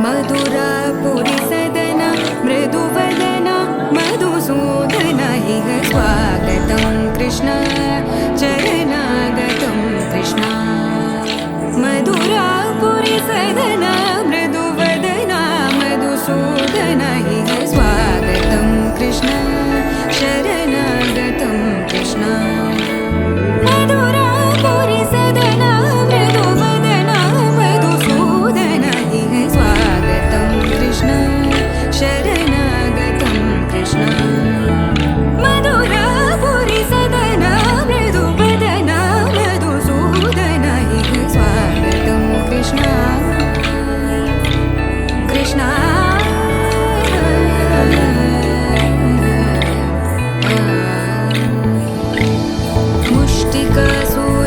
मधुरापुरी सदना मृदुवदना मधुसूदन इह स्वागतं कृष्ण चरणागतं कृष्ण मधुरापुरी सदना मृदुवदना मधुसूदन इह स्वागतं कृष्ण शरणागतं कृष्ण मधुरापुरी सदना मृदुवदना मधुसूदन इह स्वागतं कृष्ण शरणागतं कृष्ण मधुरापुरी सदना मृदुवदना मधुसूदन इह स्वागतं कृष्ण कृष्ण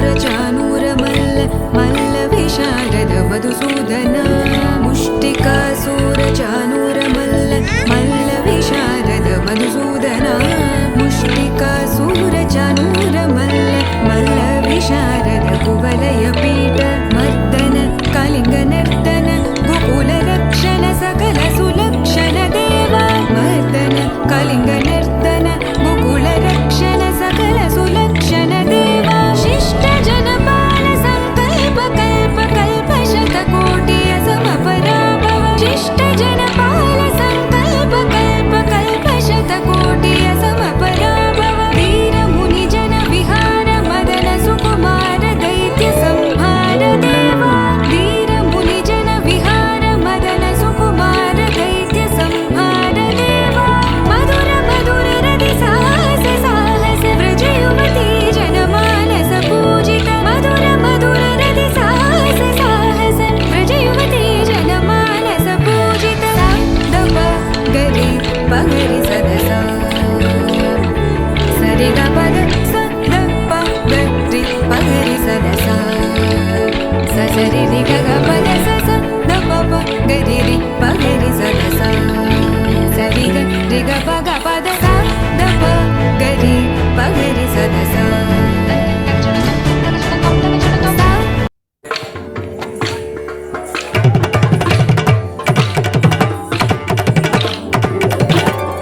मुष्टिकासूरचानूरमल्ल मल्लविशारद मधुसूदन मुष्टिकासूरचानूरमल्ल मल्लविशारद मधुसूदन मुष्टिकासूरचानूरमल्ल मल्लविशारद कुवलयपीठ मर्दन कलिङ्गनर्तन गोकुलरक्षण सकल सुलक्षण देव मर्दन कलिङ्गनर्तन गोकुलरक्षण सकल सुलक्षण देव शिष्ट जनपाल संकल्प कल्प कल्प शतकोटि असमपराभव शिष्ट जनपाल संकल्प कल्प कल्प शतकोटि असमपराभव वीर मुनि जन विहार मदन सुकुमार दैत्य संहार देव वीर मुनि जन विहार मदन सुकुमार दैत्य संहार देव मधुर मधुर रति साहस साहस व्रज युवती जनमानस पूजित मधुर मधुर रति साहस साहस व्रज युवती जनमानस पूजित दप गरि पगरि सदसा सरि ग पद स द प गरि पगरि सदसा स सरि रि ग ग पद स स द प प गरि रि पगरि सदसा सरि ग रि ग प ग पद स द प गरि पगरि सदसा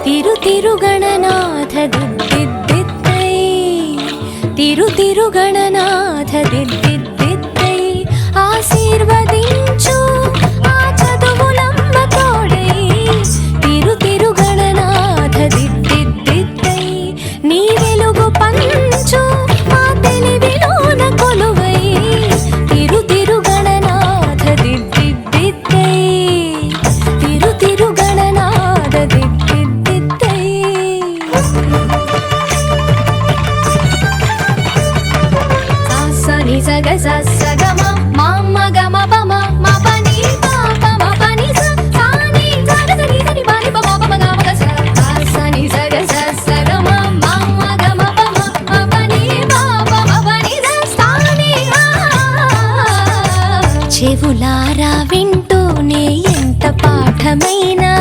तिरु तिरु गणनाथ दिद्दिद्दिद्दै तिरु तिरु गणनाथ दिद्दिद्दिद्दै ఆశీర్వదించు ఆ చదువులమ్మ తోడై తిరు తిరు గణనాథ దిద్దిద్దిద్దై నీ వెలుగు పంచు ఆ తెలివిలోన కొలువై తిరు తిరు గణనాథ దిద్దిద్దిద్దై తిరు తిరు గణనాథ దిద్దిద్దిద్దై సాసని సగ సగమ మామ గమ పమ మా పని పాప మా పని స సాని సగ సని సని పని పమ పమ గమ గ స సాసని సగ సగమ మామ గమ పమ మా పని పాప మా పని స సాని చెవులారా వింటూనే ఎంత పాఠమైనా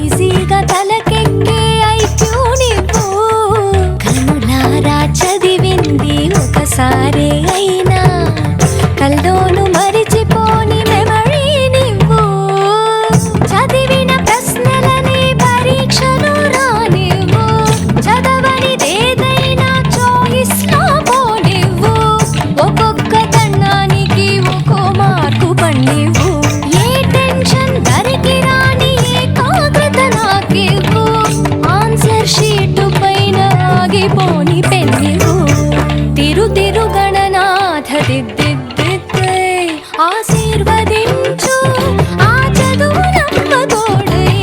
ఈజీగా తలకెక్కే ఐక్యూ నీవు కనులారా చదివింది ఒకసారే అయినా కల్లోను మరిచిపోని మెమరీ నీవు చదివిన ప్రశ్నలని పరీక్షలు రానివ్వు చదవనిదేదైనా చాయిస్ లో పోనివ్వు ఒక్కొక్క కన్నానికి ఒక్కో మార్కు పండివ్వు ఏ టెన్షన్ దరికి రాని ఏకాగ్రత నాకివ్వు ఆన్సర్ షీటు పైన ఆగిపోని పెన్నివ్వు తిరు తిరు గణనాథ దిద్దిద్దిద్దై ఆశీర్వదించు ఆ చదువులమ్మ తోడై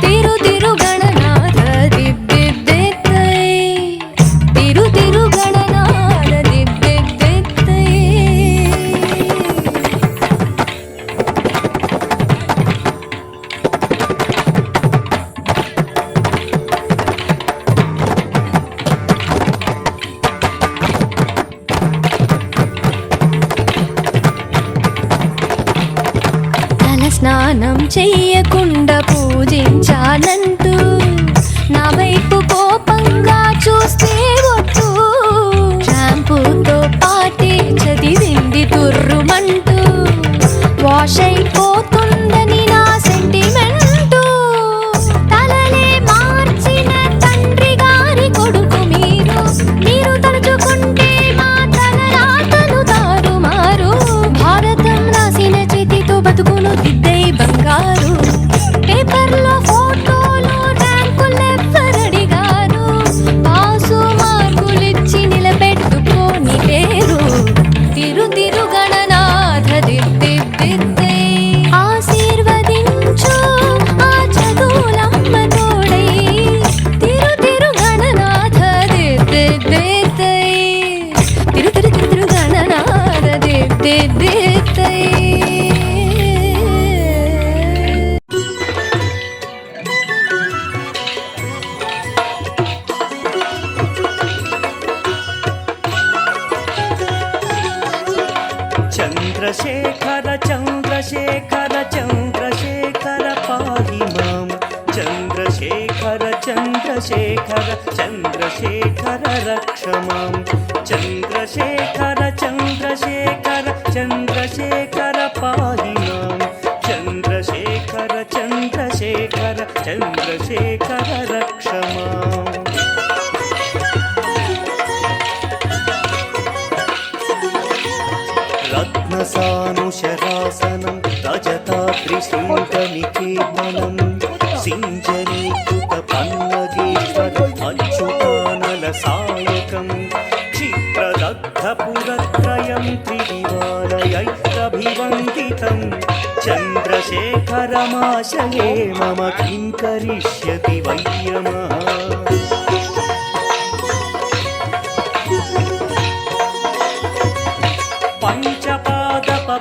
తిరు తిరు గణనాథ దిద్దిద్దిద్దై తిరు తిరు గణనాథ దిద్దిద్దిద్దై చెయ్యకుండా పూజించానంటూ నా వైపు కోపంగా చూస్తే ఒట్టు షాంపూతో పాటే చదివింది తుర్రుమంటూ వాష్ అయిపోతుందని నా సెంటిమెంటు తలలే మార్చిన తండ్రి గారి కొడుకు మీరు తలుచుకుంటే మా తలరాతలు తారుమారు భారతం రాసిన చేతితో బతుకును దిద్దై బంగారు పేపర్లో ఫోటోలు ర్యాంకులెవ్వరడిగారు పాసు మార్కులిచ్చి నిలబెట్టుకోని పేరు తిరు గణనాథ దిద్దిద్దిద్దే ఆశీర్వదించు ఆ చదువులమ్మ తోడై తిరు గణనాథ దిద్దిద్దిద్దే తిరు గణనాథ దిద్దిద్దిద్దే చంద్రశేఖర చంద్రశేఖర చంద్రశేఖర పాహి మాం చంద్రశేఖర చంద్రశేఖర చంద్రశేఖర రక్ష మాం చంద్రశేఖర చంద్రశేఖర చంద్రశేఖర పాహి మాం చంద్రశేఖర చంద్రశేఖర చంద్రశేఖర రక్ష మాం రత్నసానుశరాసనం రజతాద్రిశృంగనికేతనం సింజనీకృత పన్నగేశ్వర అచ్యుతానల సాయకం క్షిప్రదగ్ధపురత్రయం త్రిదివాలయైరభివందితం చంద్రశేఖరమాశయే మమ కిం కరిష్యతి వయ్యమః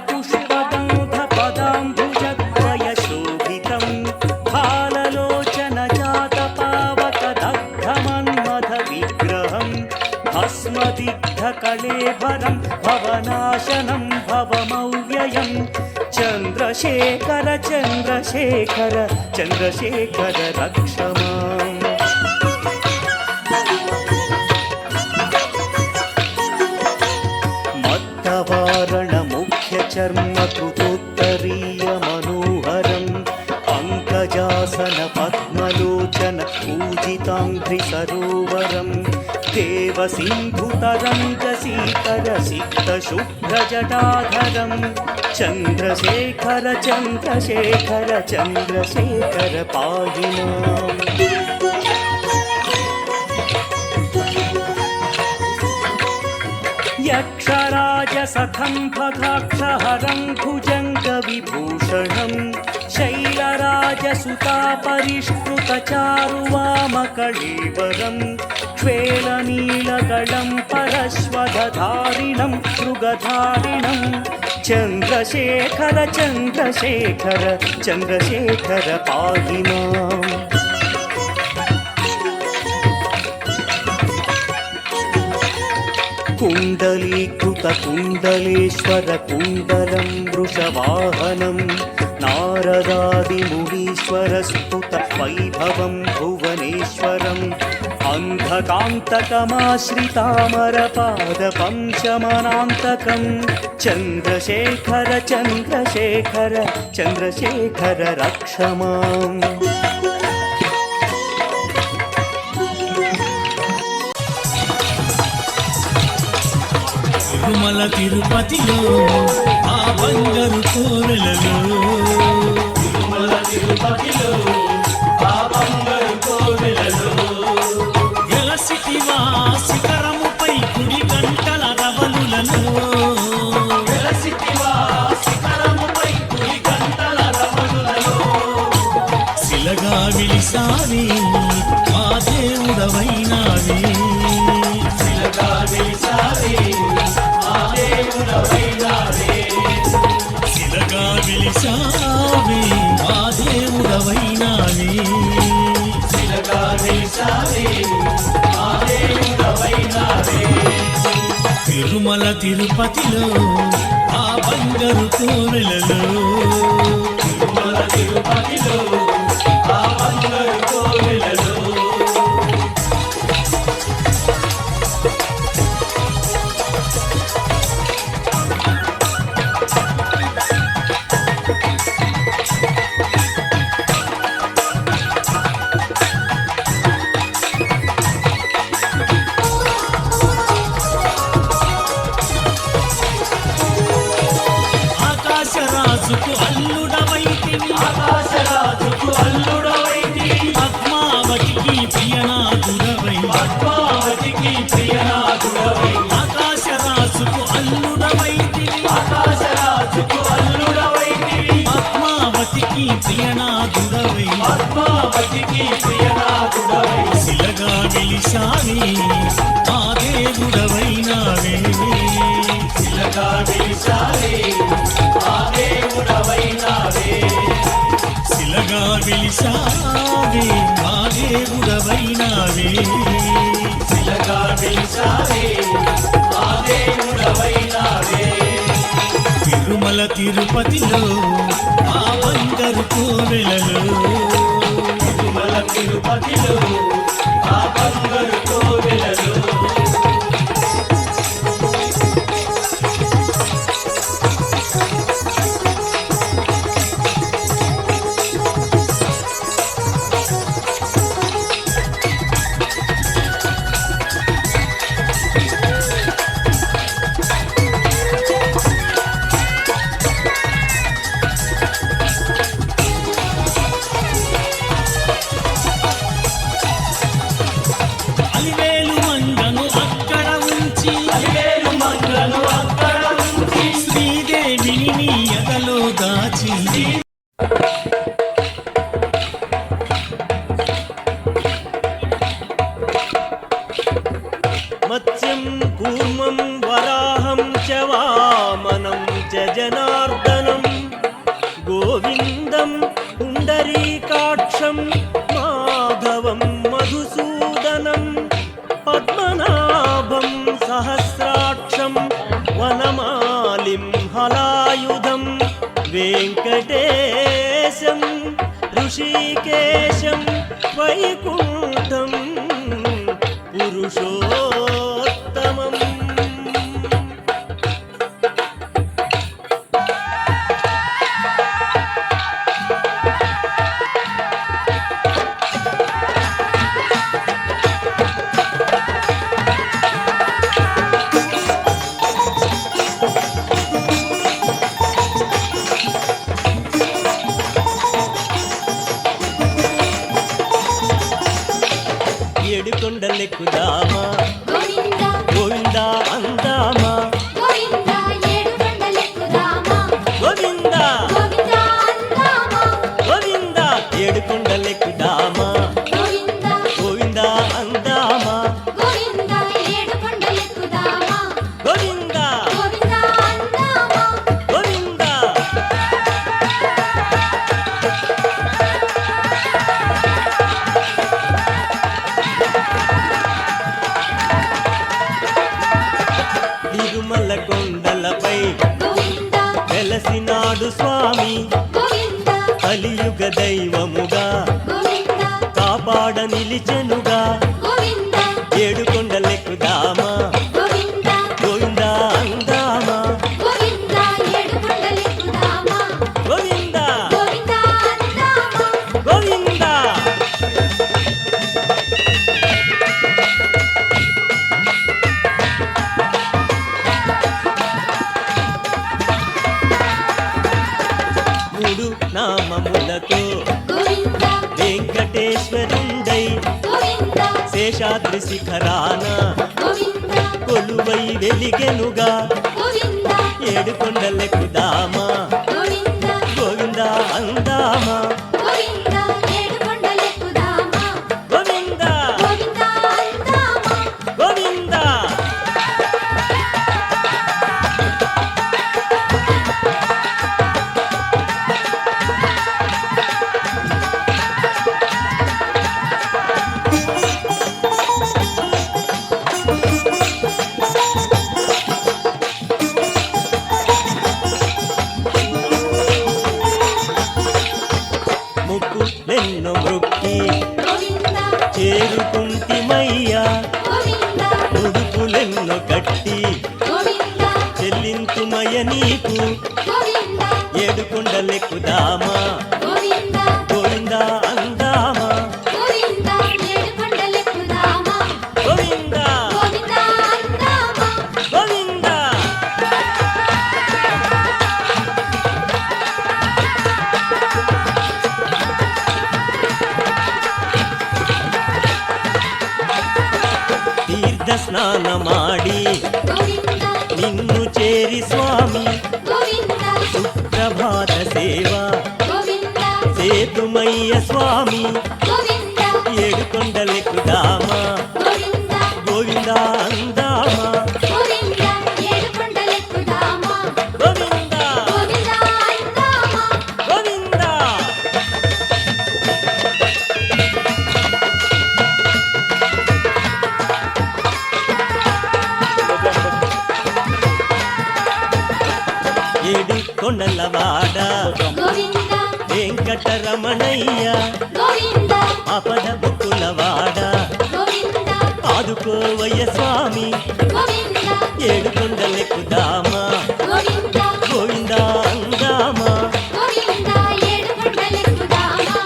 పుష్పగంధపదాంబుజద్వయశోభితం ఫాలలోచనజాతపావకదగ్ధమన్మథ విగ్రహం భస్మదిగ్ధకళేభరం భవనాశనం భవమవ్యయం చంద్రశేఖర చంద్రశేఖర చంద్రశేఖర రక్ష మాం మత్తవారణ ముఖ్య చర్మ కృతోత్తరీయ మనోహరం పంకజాసన పద్మలోచన పూజితాంఘ్రి సరోవరం దేవ సింధుతరంగసీకర సిక్త శుభ్రజటాధరం చంద్రశేఖర చంద్రశేఖర చంద్రశేఖర పాహి మాం యక్షరాజసఖం భగాక్షహరం భుజంగవిభూషణం శైలరాజసుతాపరిష్కృతచారువామకళేవరం శ్వేలనీలగళం పరశ్వధారిణం మృగధారిణం చంద్రశేఖర చంద్రశేఖర చంద్రశేఖర పాహి మాం కుండలీకృత కుండలేశ్వర కుండలం వృషవాహనం నారదాదిమునీశ్వర స్తుత వైభవం భువనేశ్వరం అంధకాంతకమాశ్రితామరపాద పంచమనాంతకం చంద్రశేఖర చంద్రశేఖర చంద్రశేఖర రక్ష మాం తిరుమల తిరుపతిలో ఆ బంగారు కోవెలలో తిరుమల తిరుపతిలో ఆ బంగారు కోవెలలో వెలసిటివా శిఖరముపై కుడి గంటల రవలులను వెలసిటివా శిఖరముపై కుడి గంటల రవలులలో శిలగా విలిసావి మా దేవుడవైనావి శిలగా విలిసావి శిలగా వెలిసావే మా దేవుడవైనావే శిలగా వెలిసావే మా దేవుడవైనావే తిరుమల తిరుపతిలో ఆ బంగారు కోవెలలో తిరుమల తిరుపతిలో ఆ బంగారు కోవెలలో ఆకాశరాజుకు అల్లుడవైతివి ఆకాశరాజుకు అల్లుడవైతివి పద్మావతికి ప్రియనాథుడవై పద్మావతికి ప్రియనాథుడవై ఆకాశరాజుకు అల్లుడవైతివి ఆకాశరాజుకు అల్లుడవైతివి పద్మావతికి ప్రియనాథుడవై పద్మావతికి ప్రియనాథుడవై శిలగా వెలిసావి ఆ దేవుడవైనావే శిలగా వెలిసావే ఆ దేవుడవైనావే శిలగా వెలిసావే ఆ దేవుడవైనావే శిలగా వెలిసావే ఆ దేవుడవైనావే తిరుమల తిరుపతిలో ఆ బంగారు కోవెలలో తిరుమల తిరుపతిలో ఆ బంగారు కోవెలలో అలివేలు మంగను అక్కడ ఉంచి అలివేలు మంగను అక్కడ ఉంచి శ్రీదేవిని నీ ఎదలో దాచి మత్స్యం కూర్మం వరాహం చ వామనం చ జనార్దనం గోవిందం పుండరీకాక్షం మాధవం మధుసూదనం పద్మనాభం సహస్రాక్షం వనమాలిం హలాయుధం వెంకటేశం ఋషికేశం వైకుంఠం పురుషోత్తమం ఏడుకొండలెక్కుదామా గోవిందా గోవిందా అందామా గోవిందా ఏడుకొండలెక్కుదామా గోవిందా గోవిందా అందామా గోవిందా ఏడుకొండలెక్కుదామా గోవిందా గోవిందా అందామా గోవిందా ఏడుకొండలెక్కుదామా గోవిందా గోవిందా అందామా గోవిందా తిరుమల కొండలపై గోవిందా వెలసినాడు స్వామి గోవిందా కలియుగ దైవముగా గోవిందా కాపాడ నిలిచెనుగా గోవిందా ఏడుకొండలెక్కుదామా గోవిందా గోవిందా అందామా గోవిందా ఏడుకొండలెక్కుదామా గోవిందా గోవిందా అందామా గోవిందా మూడు నామములతో గోవిందా వెంకటేశ్వరుండై గోవిందా శేషాద్రి శిఖరాన గోవిందా కొలువై వెలిగెనుగా గోవిందా ఏడుకొండలెక్కుదామా గోవిందా గోవిందా అందామా గోవిందా ఏడుకొండలెక్కుదామా గోవిందా గోవిందా అందామా గోవిందా చేరుకుంటిమయ్యా గోవింద ముడుపులెన్నో కట్టి గోవింద చెల్లింతుమయ నీకు గోవింద ఏడుకొండలెక్కుదామా గోవింద గోవిందా అందామా గోవింద ఏడుకొండలెక్కుదామా గోవిందా గోవింద అందామా గోవిందా తీర్థ స్నానమాడి గోవింద నిన్ను చేరి స్వామి గోవింద సుప్రభాత సేవ గోవింద సేతుమయ్య స్వామి గోవింద ఏడుకొండలెక్కుదామా గోవింద గోవిందా అందామా గోవింద ఏడుకొండలెక్కుదామా గోవిందా గోవింద అందామా గోవిందా ఏడు కొండలవాడ గోవింద వెంకటరమణయ్య గోవింద అపద బుక్కులవాడ గోవింద ఆదుకోవయ్య స్వామి గోవింద ఏడుకొండలెక్కుదామా గోవింద గోవిందా అందామా గోవింద ఏడుకొండలెక్కుదామా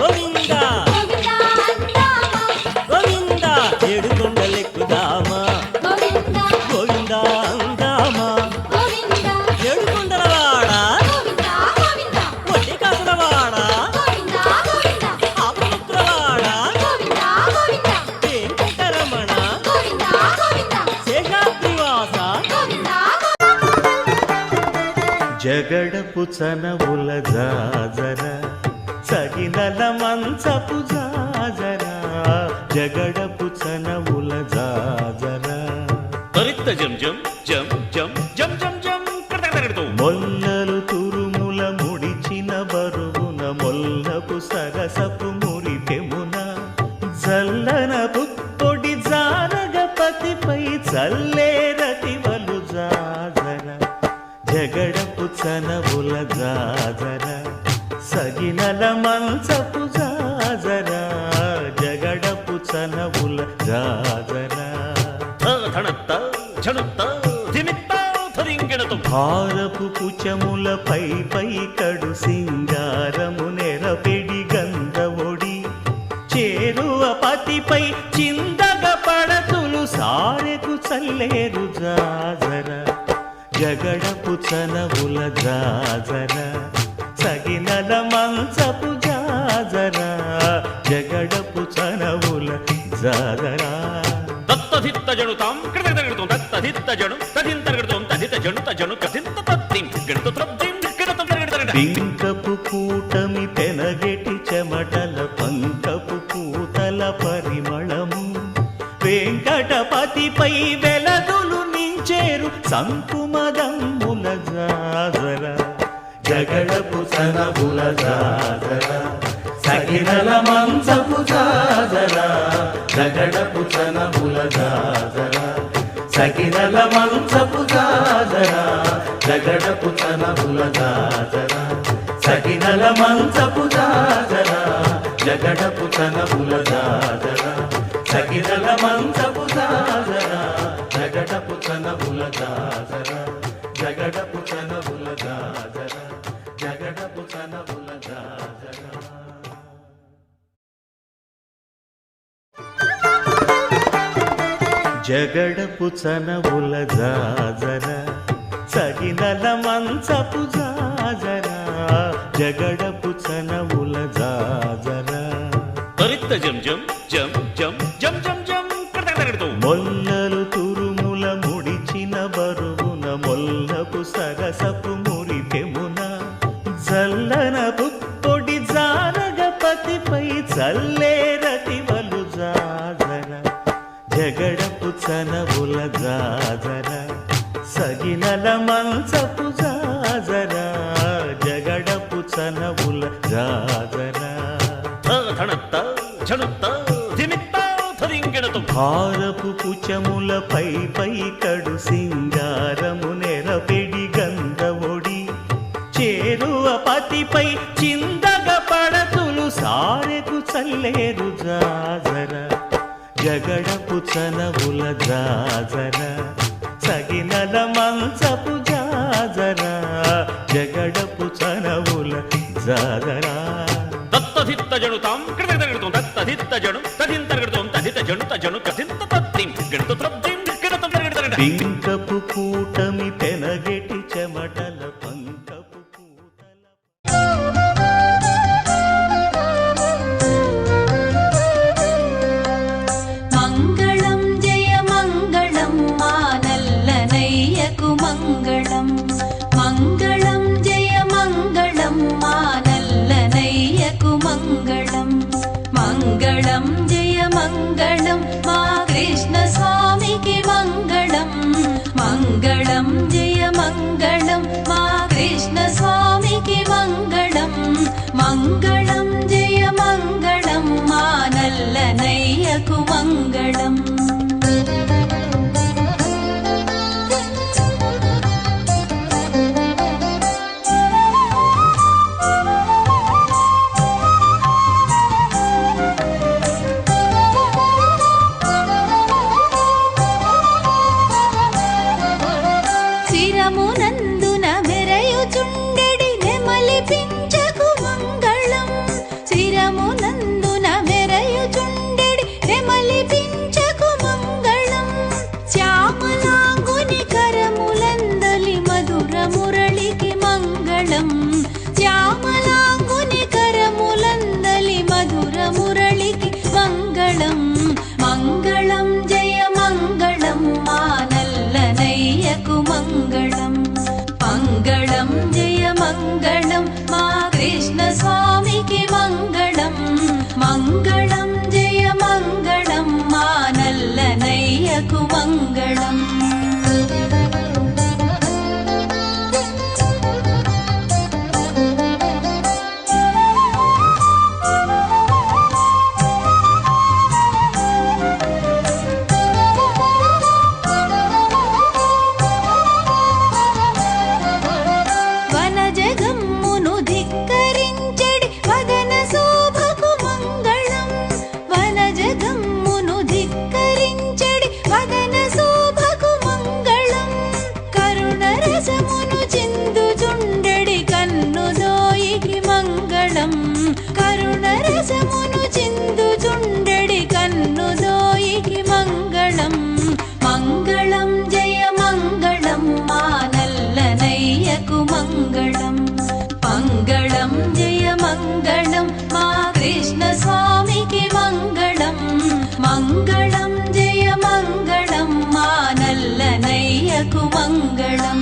గోవిందా గోవింద అందామా గోవిందా ఏడుకొండలెక్కుదామా గోవింద గోవిందా అందామా గోవింద ఏడుకొండలవాడ గోవింద గోవింద వడ్డీ కాసులవాడ గోవింద గోవింద ఆపముక్కులవాడ గోవింద గోవింద వెంకటరమణ గోవింద గోవింద శేషాద్రివాస గోవింద జగడపు చనవుల జాజర సగినల మంచపు జాజర జగడపు చనవుల జాజర తరిత్త జం జం జం జం జం జం జం కడతకడతకడతో మొల్లలు తురుముల ముడిచిన బరువున మొల్లపు సరసపు మురిపెమున జల్లన పుప్పొడి జానగపతిపై చల్లేరతివలు జాజర జగడపు చనవుల జాజర సగినల మంచపు జాజర జగడపు చనవుల జాజర ధణత్త ఝణుత్త ధిమిత్త ధరింగిణతో భారపు కుచములపై పై కడు సింగారము నెరపెడి గంధవొడి చేరువ పతిపై చిందగ పడతులు సారెకు చల్లేరు జాజర జగడపు చనవుల జాజర సగినల మంచపు జాజర జగడపు చనవుల జాజర దత్తధిత్త జణుతాం కడతకడతకడతో దత్తధిత్త జణు తధింతరగడతోం తధిత జణు తజణు కథింత తత్తిం గణిత త్రబ్దిం గణితం తరగడతరగడ పింకపు కూటమి పెనగెటి చెమటల పంకపు పూతల పరిమళము వెంకటపతిపై వెలదులు నించేరు సంకుమదమ్ముల జాజర జగడపు సనబుల జాజర సగినల మంచపు జాజర జగడపు సనబుల జాజర సగినల మంచపు జాజర జగడపు సనబుల జాజర సగినల మంచపు జాజర జగడపు సనబుల జాజర సగినల మంచపు జాజర జగడపు సనబుల జాజర జగడపు సనబుల జాజర జగడపు సనబుల జాజర జగడపు చనవుల జాజర సగినల మంచపు జాజర జగడపు చనవుల జాజర తరిత్త జం జం జం జం జం జం జం కడతకడతకడతో మొల్లలు తురుముల ముడిచిన బరువున మొల్లపు సరసపు మురిపెమున జల్లన పుప్పొడి జానగపతిపై చల్లేరతివలు జాజర జగడపు చనవుల జాజర సగినల మంచపు జాజర జగడపు చనవుల జాజర ధణత్త ఝణుత్త ధిమిత్త ధరింగిణతో భారపు కుచములపై పై కడు సింగారము నెరపెడి గంధవొడి చేరువ పతిపై చిందగ పడతులు సారెకు సల్లేరు జాజర జగడపు చనవుల జాజర సగినల మంచపు జాజర జగడపు చనవుల జాజర దత్తధిత్త జనుతాం కృతగణితం దత్తధిత్త జను తదింతర్గణితం తదిత జను తజను కథింత తత్తిం గణిత త్రబ్దిం గణితం తరగణితం పింకపు కూటమి పెనగెటి చెమటల పంకపు పూతల మంగళం జయ మంగళం మా నల్లనయ్యకు మంగళం మంగళం జయ మంగళం మా నల్లనయ్యకు మంగళం మంగళం జయ మంగళం మా కృష్ణ స్వామికి మంగళం మంగళం జయ మంగళం మా కృష్ణ స్వామికి మంగళం మంగళం జయ మంగళం మా నల్లనయ్యకు మంగళం శిరమునందున మెరయుచుండెడి నెమలి పించకు మంగళం శిరమునందున మెరయుచుండెడి నెమలి పించకు మంగళం శ్యామలాంగుని కరములందలి మధుర మురళికి మంగళం శ్యామలాంగుని కరములందలి మధుర మురళికి మంగళం మంగళం జయ మంగళం మా నల్లనయ్యకు మంగళం మంగళం జయ మంగళం మా కృష్ణ స్వామికి మంగళం మంగళం జయ మంగళం మా నల్లనయ్యకు మంగళం వనజగమ్మును ధిక్కరించెడి వదన శోభకు మంగళం వనజగమ్మును ధిక్కరించెడి వదన శోభకు మంగళం కరుణరసమును చిందుచుండెడి కన్నుదోయికి మంగళం కరుణరసమును చిందుచుండెడి కన్నుదోయికి మంగళం మంగళం జయ మంగళం మా నల్లనయ్యకు మంగళం మంగళం జయ మంగళం మా కృష్ణ స్వామికి మంగళం మంగళం జయ మంగళం మా నల్లనయ్యకు మంగళం